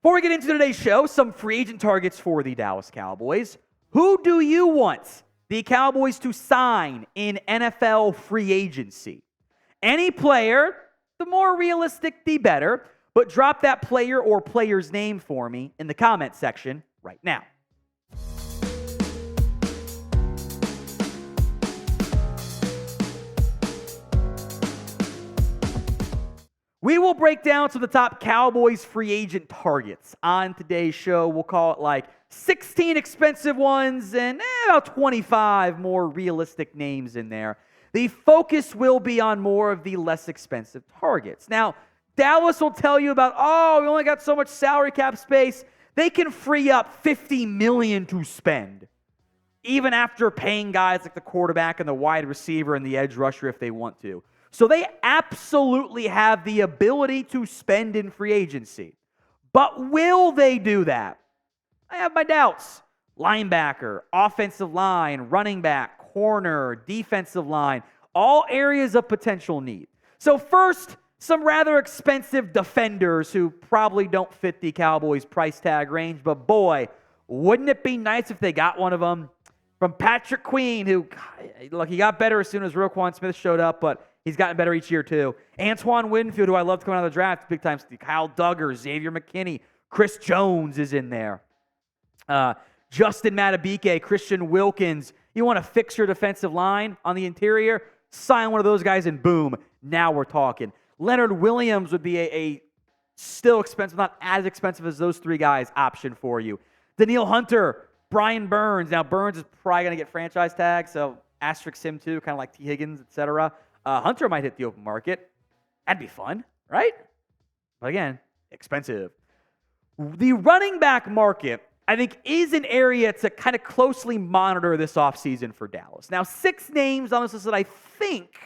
Before we get into today's show, some free agent targets for the Dallas Cowboys. Who do you want the Cowboys to sign in NFL free agency? Any player, the more realistic, the better, but drop that player or player's name for me in the comment section right now. We will break down some of the top Cowboys free agent targets on today's show. We'll call it like 16 expensive ones and about 25 more realistic names in there. The focus will be on more of the less expensive targets. Now, Dallas will tell you about, we only got so much salary cap space. They can free up $50 million to spend, even after paying guys like the quarterback and the wide receiver and the edge rusher if they want to. So they absolutely have the ability to spend in free agency. But will they do that? I have my doubts. Linebacker, offensive line, running back, corner, defensive line, all areas of potential need. So first, some rather expensive defenders who probably don't fit the Cowboys price tag range, but boy, wouldn't it be nice if they got one of them? From Patrick Queen, who, look, he got better as soon as Roquan Smith showed up, but he's gotten better each year too. Antoine Winfield, who I loved coming out of the draft, big time. Kyle Duggar, Xavier McKinney, Chris Jones is in there. Justin Matabike, Christian Wilkins. You want to fix your defensive line on the interior? Sign one of those guys and boom, now we're talking. Leonard Williams would be a still expensive, not as expensive as those three guys option for you. Daniil Hunter, Brian Burns. Now, Burns is probably going to get franchise tagged, so asterisk him too, kind of like T. Higgins, etc. Hunter might hit the open market. That'd be fun, right? But again, expensive. The running back market, I think, is an area to kind of closely monitor this offseason for Dallas. Now, 6 names on this list that I think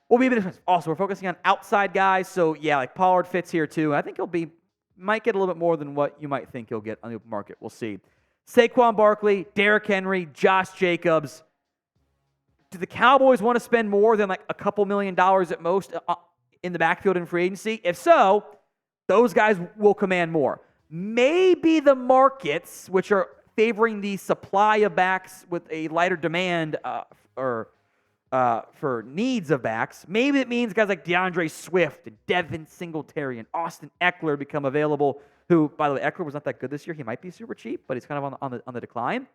will be a bit expensive. Also, we're focusing on outside guys, so yeah, like Pollard fits here too. I think might get a little bit more than what you might think he'll get on the open market. We'll see. Saquon Barkley, Derrick Henry, Josh Jacobs. Do the Cowboys want to spend more than like a couple $1 million at most in the backfield in free agency? If so, those guys will command more. Maybe the markets, which are favoring the supply of backs with a lighter demand for needs of backs, maybe it means guys like DeAndre Swift and Devin Singletary and Austin Eckler become available, who, by the way, Eckler was not that good this year. He might be super cheap, but he's kind of on the decline.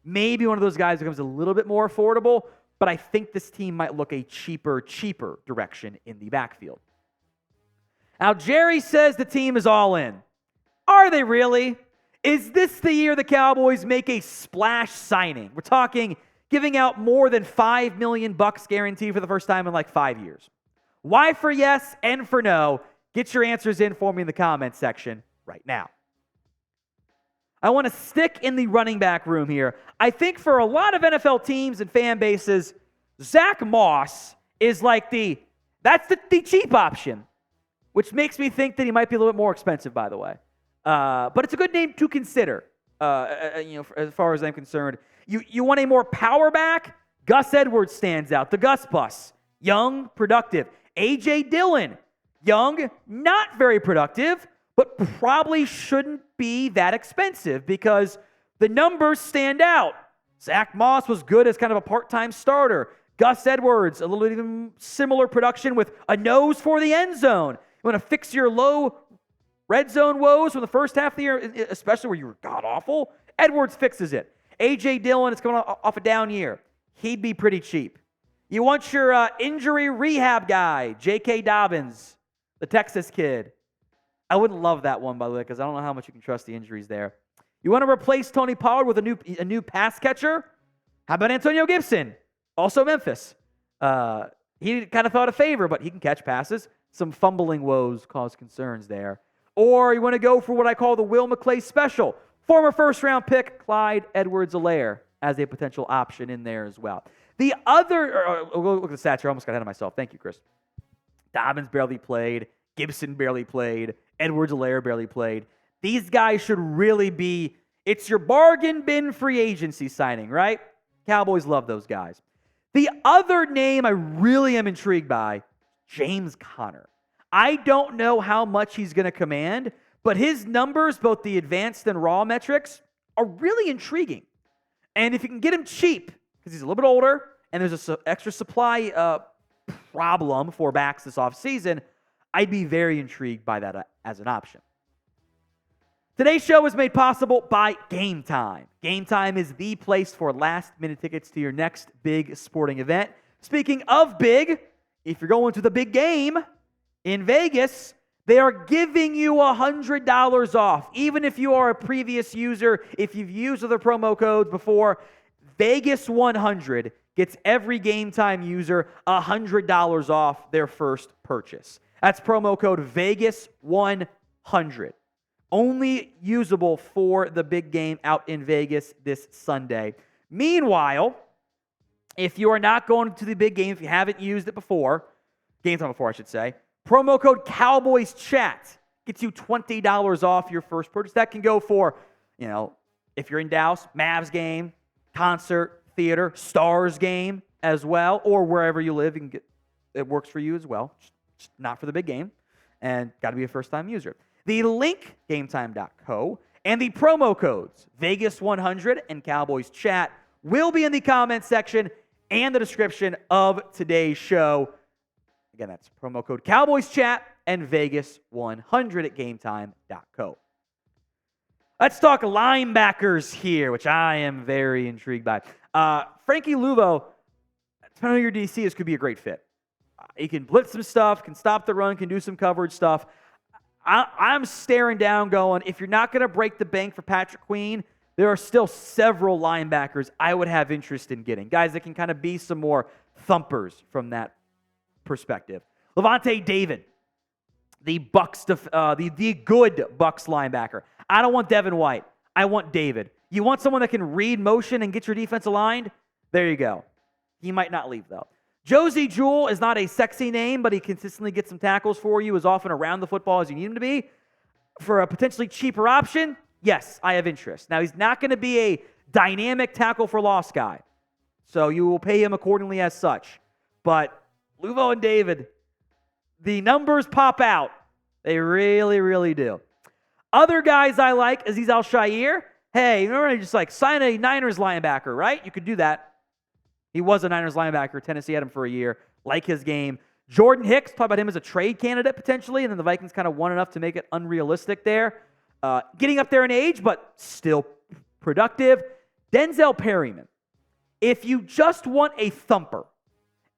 Maybe one of those guys becomes a little bit more affordable, but I think this team might look a cheaper direction in the backfield. Now, Jerry says the team is all in. Are they really? Is this the year the Cowboys make a splash signing? We're talking giving out more than $5 million guaranteed for the first time in like 5 years. Why for yes and for no? Get your answers in for me in the comment section right now. I want to stick in the running back room here. I think for a lot of NFL teams and fan bases, Zack Moss is like that's the cheap option, which makes me think that he might be a little bit more expensive, by the way. But it's a good name to consider, as far as I'm concerned. You want a more power back? Gus Edwards stands out. The Gus bus. Young, productive. A.J. Dillon. Young, not very productive, but probably shouldn't be that expensive because the numbers stand out. Zack Moss was good as kind of a part-time starter. Gus Edwards, a little even similar production with a nose for the end zone. You want to fix your low red zone woes from the first half of the year, especially where you were god-awful? Edwards fixes it. A.J. Dillon is coming off a down year. He'd be pretty cheap. You want your injury rehab guy, J.K. Dobbins, the Texas kid. I wouldn't love that one, by the way, because I don't know how much you can trust the injuries there. You want to replace Tony Pollard with a new pass catcher? How about Antonio Gibson? Also Memphis. He kind of thought a favor, but he can catch passes. Some fumbling woes cause concerns there. Or you want to go for what I call the Will McClay special. Former first-round pick, Clyde Edwards-Helaire, as a potential option in there as well. The other, look at the stats here. I almost got ahead of myself. Thank you, Chris. Dobbins barely played. Gibson barely played. Edwards-Helaire barely played. These guys should really be, it's your bargain bin free agency signing, right? Cowboys love those guys. The other name I really am intrigued by, James Conner. I don't know how much he's going to command, But his numbers, both the advanced and raw metrics, are really intriguing. And if you can get him cheap, because he's a little bit older, and there's an extra supply problem for backs this offseason, I'd be very intrigued by that as an option. Today's show is made possible by Game Time. Game Time is the place for last-minute tickets to your next big sporting event. Speaking of big, if you're going to the big game in Vegas, they are giving you $100 off. Even if you are a previous user, if you've used other promo codes before, Vegas 100 gets every Game Time user $100 off their first purchase. That's promo code Vegas 100. Only usable for the big game out in Vegas this Sunday. Meanwhile, if you are not going to the big game, if you haven't used it before, Game Time before I should say, promo code Cowboys Chat gets you $20 off your first purchase. That can go for, if you're in Dallas, Mavs game, concert, theater, Stars game as well, or wherever you live, you can get it works for you as well. Just not for the big game, and got to be a first-time user. The link, GameTime.co, and the promo codes, Vegas100 and Cowboys Chat, will be in the comment section and the description of today's show. Again, that's promo code Cowboys Chat and Vegas100 at GameTime.co. Let's talk linebackers here, which I am very intrigued by. Frankie Luvu, depending on your DC, this could be a great fit. He can blitz some stuff, can stop the run, can do some coverage stuff. I'm staring down going, if you're not going to break the bank for Patrick Queen, there are still several linebackers I would have interest in getting. Guys that can kind of be some more thumpers from that perspective. Lavonte David, the Bucs, the good Bucs linebacker. I don't want Devin White. I want David. You want someone that can read motion and get your defense aligned? There you go. He might not leave, though. Josey Jewell is not a sexy name, but he consistently gets some tackles for you as often around the football as you need him to be. For a potentially cheaper option, yes, I have interest. Now, he's not going to be a dynamic tackle for loss guy, so you will pay him accordingly as such. But Luvu and David, the numbers pop out. They really, really do. Other guys I like, Azeez Al-Shaair. Hey, remember just sign a Niners linebacker, right? You could do that. He was a Niners linebacker. Tennessee had him for a year. Like his game. Jordan Hicks, talk about him as a trade candidate potentially, and then the Vikings kind of won enough to make it unrealistic there. Getting up there in age, but still productive. Denzel Perryman. If you just want a thumper,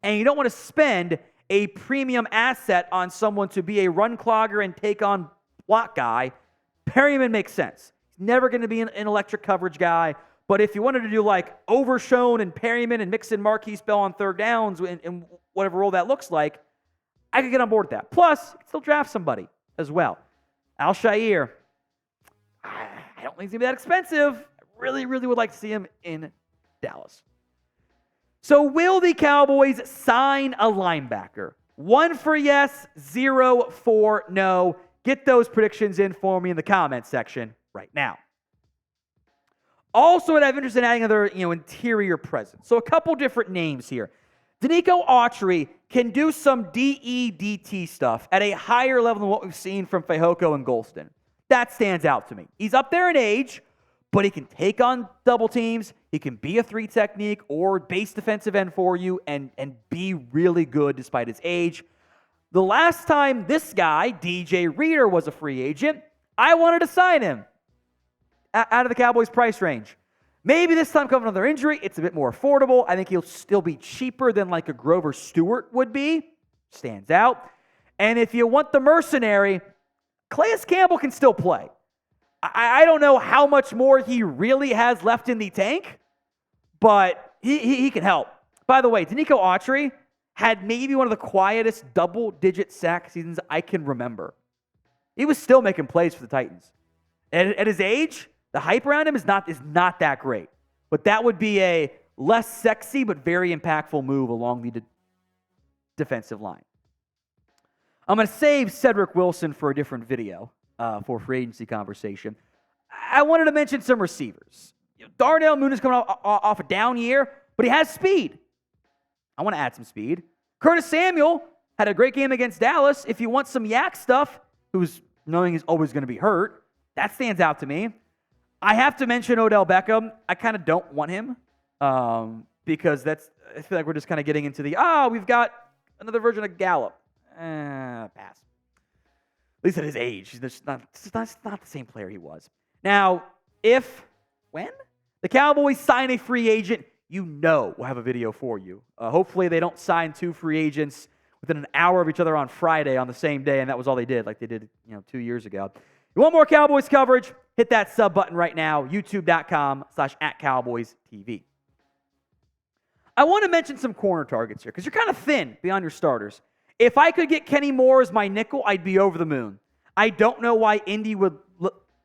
and you don't want to spend a premium asset on someone to be a run clogger and take on block guy, Perryman makes sense. He's never going to be an electric coverage guy. But if you wanted to do Overshone and Perryman and mix in Marquise Bell on third downs and whatever role that looks like, I could get on board with that. Plus, you can still draft somebody as well. Al-Shaair, I don't think he's going to be that expensive. I really, really would like to see him in Dallas. So will the Cowboys sign a linebacker? 1 for yes, 0 for no. Get those predictions in for me in the comment section right now. Also, I'd have interest in adding another, interior presence. So a couple different names here. Denico Autry can do some DEDT stuff at a higher level than what we've seen from Fehoko and Golston. That stands out to me. He's up there in age, but he can take on double teams. He can be a 3 technique or base defensive end for you and be really good despite his age. The last time this guy, DJ Reader, was a free agent, I wanted to sign him out of the Cowboys' price range. Maybe this time, coming another injury, it's a bit more affordable. I think he'll still be cheaper than a Grover Stewart would be. Stands out. And if you want the mercenary, Calais Campbell can still play. I don't know how much more he really has left in the tank, but he can help. By the way, Denico Autry had maybe one of the quietest double-digit sack seasons I can remember. He was still making plays for the Titans. At his age, the hype around him is not that great. But that would be a less sexy but very impactful move along the defensive line. I'm going to save Cedric Wilson for a different video for free agency conversation. I wanted to mention some receivers. Darnell Moon is coming off a down year, but he has speed. I want to add some speed. Curtis Samuel had a great game against Dallas. If you want some yak stuff, who's knowing he's always going to be hurt. That stands out to me. I have to mention Odell Beckham. I kind of don't want him because I feel like we're just kind of getting into we've got another version of Gallup. Pass. At least at his age. He's not the same player he was. Now, when the Cowboys sign a free agent, we'll have a video for you. Hopefully they don't sign 2 free agents within an hour of each other on Friday on the same day, and that was all they did, like they did 2 years ago. You want more Cowboys coverage? Hit that sub button right now, youtube.com/@CowboysTV. I want to mention some corner targets here because you're kind of thin beyond your starters. If I could get Kenny Moore as my nickel, I'd be over the moon. I don't know why Indy would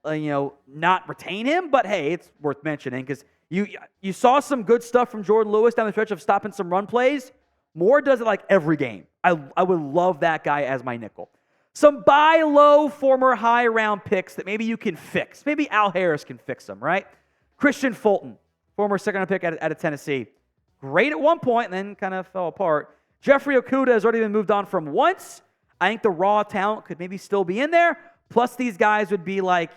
not retain him, but hey, it's worth mentioning because you saw some good stuff from Jordan Lewis down the stretch of stopping some run plays. Moore does it like every game. I would love that guy as my nickel. Some buy low, former high round picks that maybe you can fix. Maybe Al Harris can fix them, right? Christian Fulton, former second round pick out of Tennessee. Great at one point and then kind of fell apart. Jeffrey Okudah has already been moved on from once. I think the raw talent could maybe still be in there. Plus these guys would be like,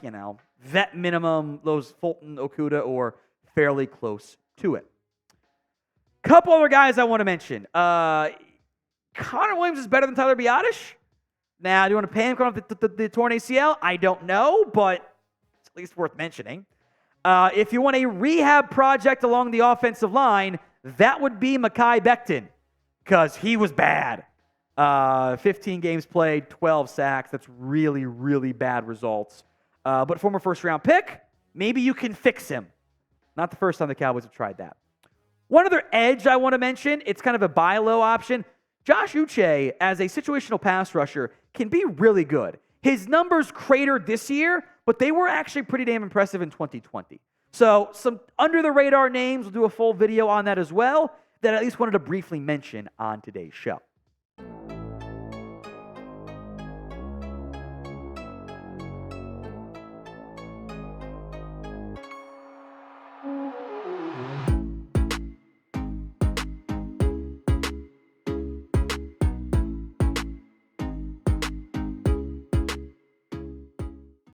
vet minimum, those Fulton, Okudah, or fairly close to it. Couple other guys I want to mention. Connor Williams is better than Tyler Biadasz. Now, do you want to pay him coming off the torn ACL? I don't know, but it's at least worth mentioning. If you want a rehab project along the offensive line, that would be Mekhi Becton because he was bad. 15 games played, 12 sacks. That's really, really bad results. But former first-round pick, maybe you can fix him. Not the first time the Cowboys have tried that. One other edge I want to mention, it's kind of a buy low option. Josh Uche, as a situational pass rusher, can be really good. His numbers cratered this year, but they were actually pretty damn impressive in 2020. So some under-the-radar names, we'll do a full video on that as well, that I at least wanted to briefly mention on today's show.